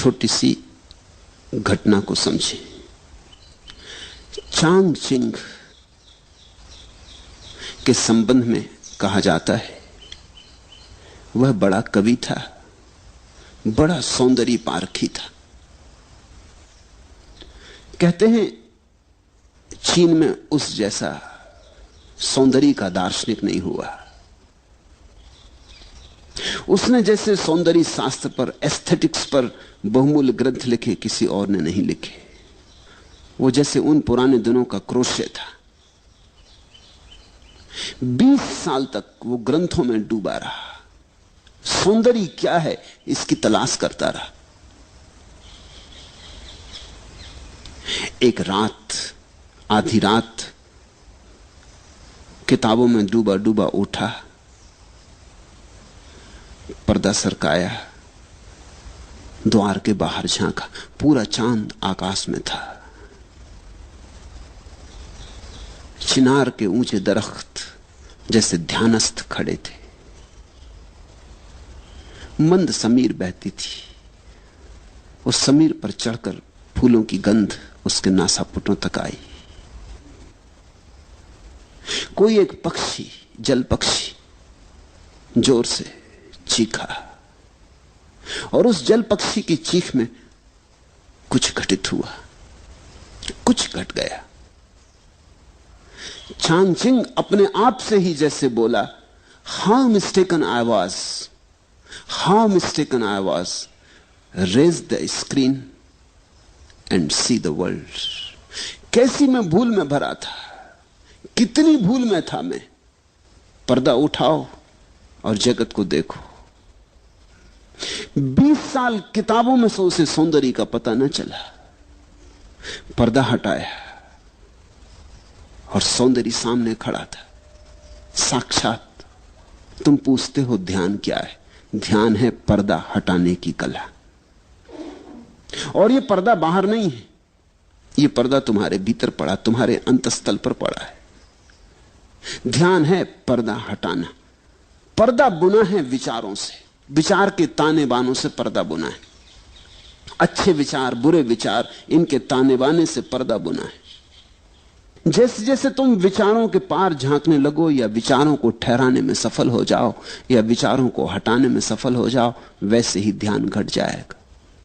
छोटी सी घटना को समझें। चांग चिंग के संबंध में कहा जाता है वह बड़ा कवि था, बड़ा सौंदर्य पारखी था। कहते हैं चीन में उस जैसा सौंदर्य का दार्शनिक नहीं हुआ। उसने जैसे सौंदर्य शास्त्र पर, एस्थेटिक्स पर बहुमूल्य ग्रंथ लिखे किसी और ने नहीं लिखे। वो जैसे उन पुराने दिनों का क्रोशे था। 20 साल तक वो ग्रंथों में डूबा रहा, सौंदर्य क्या है इसकी तलाश करता रहा। एक रात, आधी रात, किताबों में डूबा डूबा उठा, पर्दा सरकाया, द्वार के बाहर झांका, पूरा चांद आकाश में था। चिनार के ऊंचे दरख्त जैसे ध्यानस्थ खड़े थे। मंद समीर बहती थी। उस समीर पर चढ़कर फूलों की गंध उसके नासापुटों तक आई। कोई एक पक्षी, जल पक्षी जोर से चीखा और उस जल पक्षी की चीख में कुछ घटित हुआ, कुछ घट गया। चांगचिंग अपने आप से ही जैसे बोला, how mistaken I was, how mistaken I was, raise the screen and see the world. कैसी मैं भूल में भरा था, कितनी भूल में था मैं। पर्दा उठाओ और जगत को देखो। 20 साल किताबों में से उसे सौंदर्य का पता न चला। पर्दा हटाया और सौंदर्य सामने खड़ा था, साक्षात। तुम पूछते हो ध्यान क्या है? ध्यान है पर्दा हटाने की कला। और यह पर्दा बाहर नहीं है, यह पर्दा तुम्हारे भीतर पड़ा, तुम्हारे अंतस्थल पर पड़ा है। ध्यान है पर्दा हटाना। पर्दा बुना है विचारों से, विचार के ताने बानों से पर्दा बुना है। अच्छे विचार, बुरे विचार, इनके ताने बाने से पर्दा बुना है। जैसे जैसे तुम विचारों के पार झांकने लगो, या विचारों को ठहराने में सफल हो जाओ, या विचारों को हटाने में सफल हो जाओ, वैसे ही ध्यान घट जाएगा।